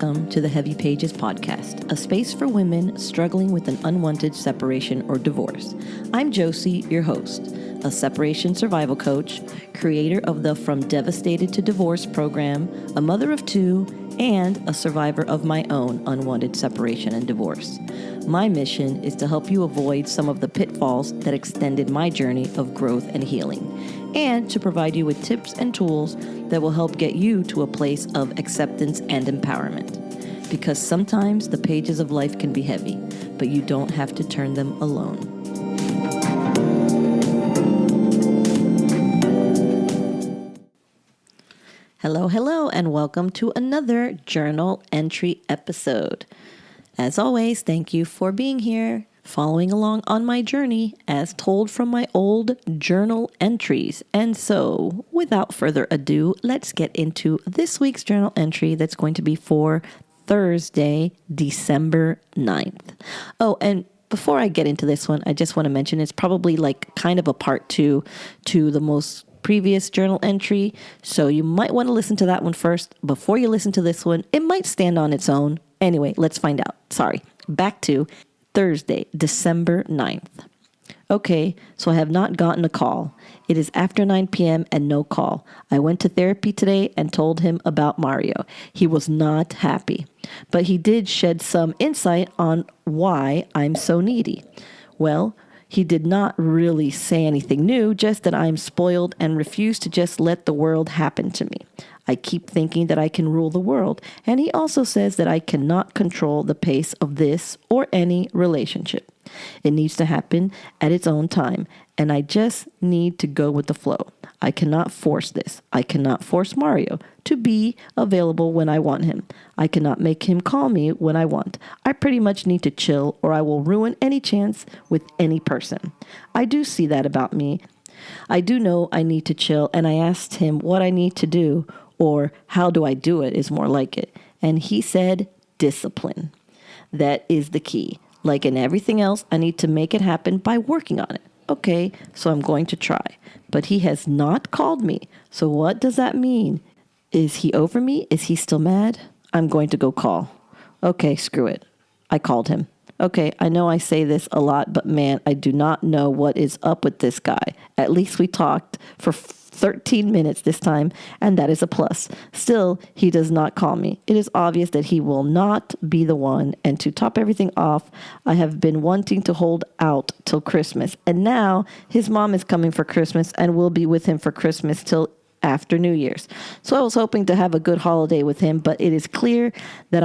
Welcome to the Heavy Pages podcast, a space for women struggling with an unwanted separation or divorce. I'm Josie, your host, a separation survival coach, creator of the From Devastated to Divorce program, a mother of two, and a survivor of my own unwanted separation and divorce. My mission is to help you avoid some of the pitfalls that extended my journey of growth and healing, and to provide you with tips and tools that will help get you to a place of acceptance and empowerment. Because sometimes the pages of life can be heavy, but you don't have to turn them alone. Hello, and welcome to another journal entry episode. As always, thank you for being here, following along on my journey as told from my old journal entries. And so, without further ado, let's get into this week's journal entry that's going to be for Thursday, December 9th. Oh, and before I get into this one, I just want to mention it's probably like kind of a part two to the most previous journal entry. So you might want to listen to that one first before you listen to this one. It might stand on its own. Anyway, let's find out. Sorry. Back to Thursday, December 9th. Okay, so I have not gotten a call. It is after 9 p.m. and no call. I went to therapy today and told him about Mario. He was not happy, but he did shed some insight on why I'm so needy. Well, he did not really say anything new, just that I'm spoiled and refuse to just let the world happen to me. I keep thinking that I can rule the world, and he also says that I cannot control the pace of this or any relationship. It needs to happen at its own time, and I just need to go with the flow. I cannot force this. I cannot force Mario to be available when I want him. I cannot make him call me when I want. I pretty much need to chill, or I will ruin any chance with any person. I do see that about me. I do know I need to chill, and I asked him what I need to do, or how do I do it is more like it. And he said discipline. That is the key. Like in everything else, I need to make it happen by working on it. Okay, so I'm going to try. But he has not called me. So what does that mean? Is he over me? Is he still mad? I'm going to go call. Okay, screw it. I called him. Okay, I know I say this a lot, but man, I do not know what is up with this guy. At least we talked for 13 minutes this time, and that is a plus. Still, he does not call me. It is obvious that he will not be the one, and to top everything off, I have been wanting to hold out till Christmas, and now his mom is coming for Christmas and will be with him for Christmas till after New Year's. So I was hoping to have a good holiday with him, but it is clear that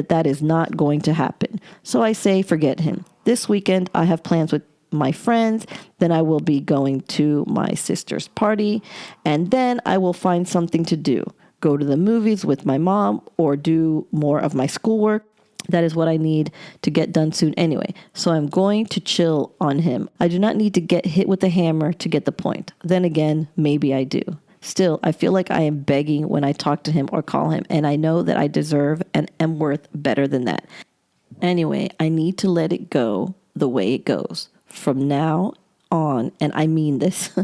that is not going to happen. So I say forget him. This weekend I have plans with my friends, then I will be going to my sister's party, and then I will find something to do. Go to the movies with my mom or do more of my schoolwork. That is what I need to get done soon anyway. So I'm going to chill on him. I do not need to get hit with a hammer to get the point. Then again, maybe I do. Still, I feel like I am begging when I talk to him or call him, and I know that I deserve and am worth better than that. Anyway, I need to let it go the way it goes. From now on, and I mean this,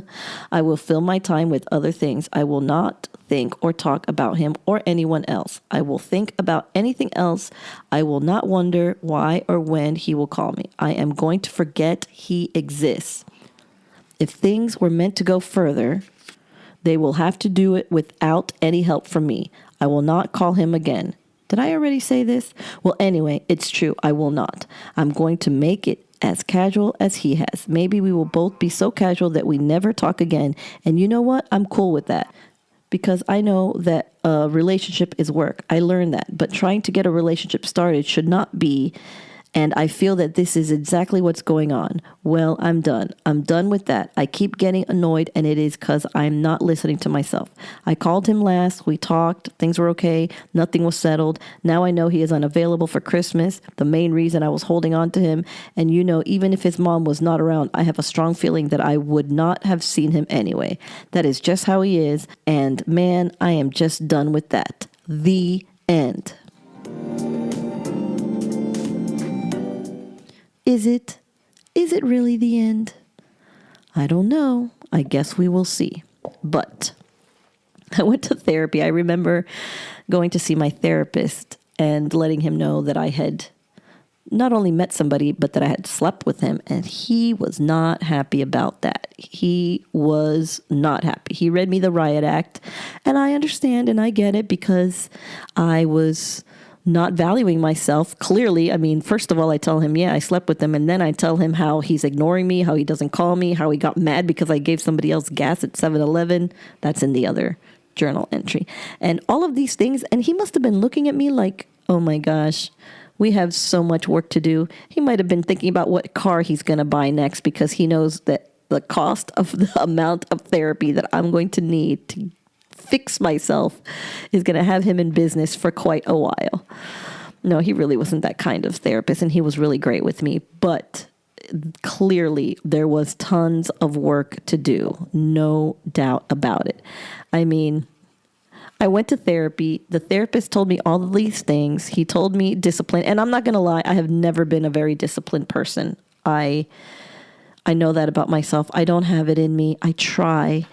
I will fill my time with other things. I will not think or talk about him or anyone else. I will think about anything else. I will not wonder why or when he will call me. I am going to forget he exists. If things were meant to go further, they will have to do it without any help from me. I will not call him again. Did I already say this? Well, anyway, it's true. I will not. I'm going to make it as casual as he has. Maybe we will both be so casual that we never talk again. And you know what? I'm cool with that. Because I know that a relationship is work. I learned that. But trying to get a relationship started should not be. And I feel that this is exactly what's going on. Well, I'm done. I'm done with that. I keep getting annoyed, and it is because I'm not listening to myself. I called him last. We talked. Things were okay. Nothing was settled. Now I know he is unavailable for Christmas, the main reason I was holding on to him. And you know, even if his mom was not around, I have a strong feeling that I would not have seen him anyway. That is just how he is. And man, I am just done with that. The end. Is it? Is it really the end? I don't know. I guess we will see. But I went to therapy. I remember going to see my therapist and letting him know that I had not only met somebody, but that I had slept with him. And he was not happy about that. He was not happy. He read me the riot act. And I understand and I get it, because I was not valuing myself. Clearly, I mean, first of all, I tell him, yeah, I slept with him. And then I tell him how he's ignoring me, how he doesn't call me, how he got mad because I gave somebody else gas at 7-Eleven. That's in the other journal entry. And all of these things. And he must have been looking at me like, oh my gosh, we have so much work to do. He might have been thinking about what car he's going to buy next, because he knows that the cost of the amount of therapy that I'm going to need to fix myself is going to have him in business for quite a while. No, he really wasn't that kind of therapist, and he was really great with me. But clearly there was tons of work to do. No doubt about it. I mean, I went to therapy. The therapist told me all of these things. He told me discipline. And I'm not going to lie, I have never been a very disciplined person. I know that about myself. I don't have it in me. I try.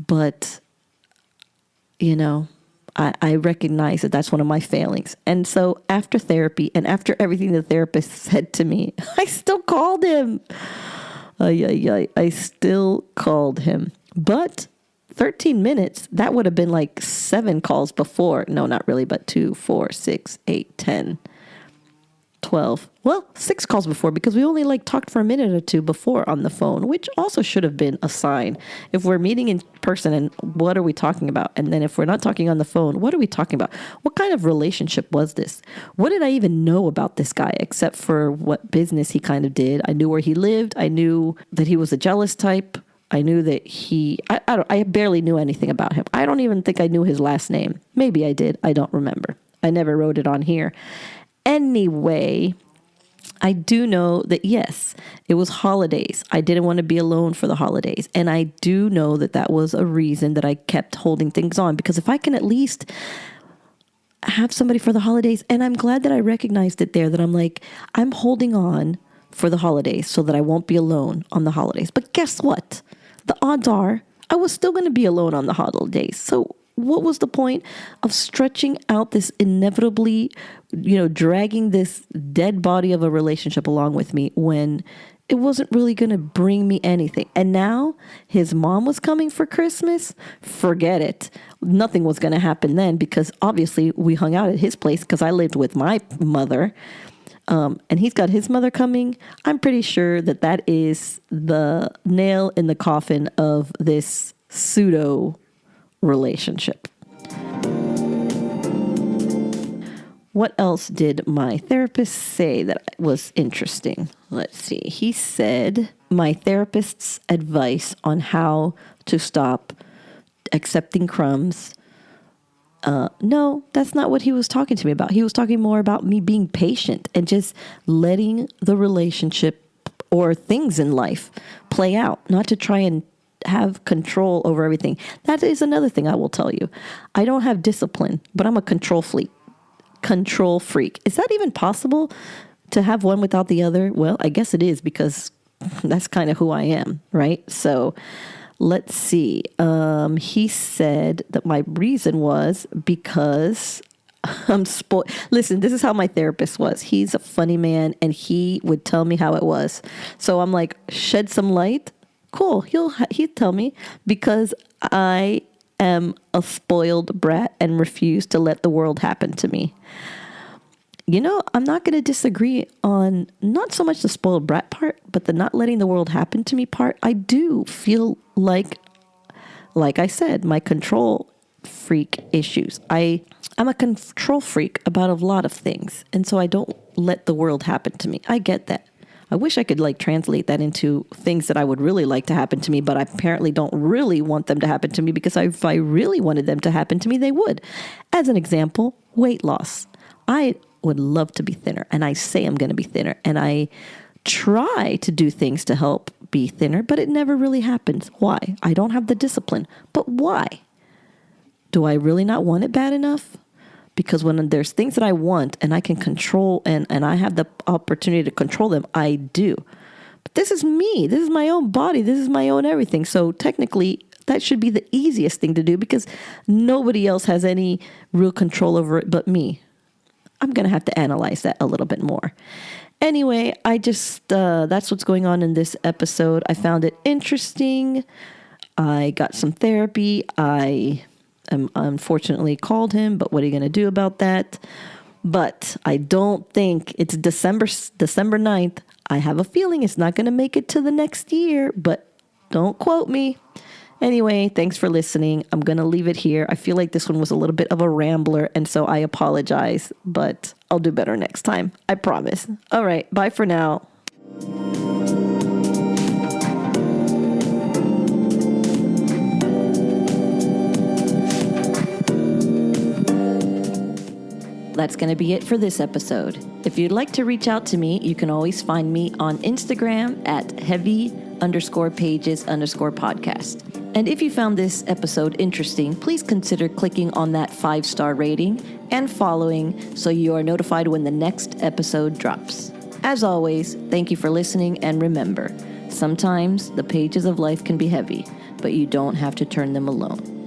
But, you know, I recognize that that's one of my failings. And so after therapy and after everything the therapist said to me, I still called him. I still called him. But 13 minutes, that would have been like 7 calls before. No, not really, but 2, 4, 6, 8, 10, 12. Well, 6 calls before, because we only talked for a minute or 2 before on the phone, which also should have been a sign. If we're meeting in person, and what are we talking about? And then if we're not talking on the phone, what are we talking about? What kind of relationship was this? What did I even know about this guy, except for what business he kind of did? I knew where he lived. I knew that he was a jealous type. I knew that I barely knew anything about him. I don't even think I knew his last name. Maybe I did. I don't remember. I never wrote it on here. Anyway, I do know that, yes, it was holidays. I didn't want to be alone for the holidays. And I do know that that was a reason that I kept holding things on, because if I can at least have somebody for the holidays, and I'm glad that I recognized it there, that I'm holding on for the holidays so that I won't be alone on the holidays. But guess what? The odds are I was still going to be alone on the holidays. So what was the point of stretching out this inevitably, dragging this dead body of a relationship along with me when it wasn't really going to bring me anything? And now his mom was coming for Christmas. Forget it. Nothing was going to happen then, because obviously we hung out at his place because I lived with my mother. And he's got his mother coming. I'm pretty sure that is the nail in the coffin of this pseudo relationship. What else did my therapist say that was interesting? Let's see. He said my therapist's advice on how to stop accepting crumbs. No, that's not what he was talking to me about. He was talking more about me being patient and just letting the relationship or things in life play out, not to try and have control over everything. That is another thing I will tell you. I don't have discipline, but I'm a control freak. Is that even possible to have one without the other? Well, I guess it is, because that's kind of who I am, right? So let's see. He said that my reason was because I'm spoiled. Listen, this is how my therapist was. He's a funny man, and he would tell me how it was. So I'm like, shed some light. Cool. He'd tell me, because I am a spoiled brat and refuse to let the world happen to me. I'm not going to disagree on not so much the spoiled brat part, but the not letting the world happen to me part. I do feel like I said, my control freak issues. I'm a control freak about a lot of things. And so I don't let the world happen to me. I get that. I wish I could translate that into things that I would really like to happen to me, but I apparently don't really want them to happen to me, because if I really wanted them to happen to me, they would. As an example, weight loss. I would love to be thinner, and I say I'm going to be thinner, and I try to do things to help be thinner, but it never really happens. Why? I don't have the discipline. But why? Do I really not want it bad enough? Because when there's things that I want and I can control and I have the opportunity to control them, I do. But this is me. This is my own body. This is my own everything. So technically, that should be the easiest thing to do because nobody else has any real control over it but me. I'm going to have to analyze that a little bit more. Anyway, I just, that's what's going on in this episode. I found it interesting. I got some therapy. I unfortunately called him, but what are you going to do about that? But I don't think it's December 9th. I have a feeling it's not going to make it to the next year, but don't quote me. Anyway, thanks for listening. I'm going to leave it here. I feel like this one was a little bit of a rambler, and so I apologize, but I'll do better next time. I promise. All right, bye for now. That's going to be it for this episode. If you'd like to reach out to me, you can always find me on Instagram at heavy_pages_podcast. And if you found this episode interesting, please consider clicking on that 5-star rating and following so you are notified when the next episode drops. As always, thank you for listening, and remember, sometimes the pages of life can be heavy, but you don't have to turn them alone.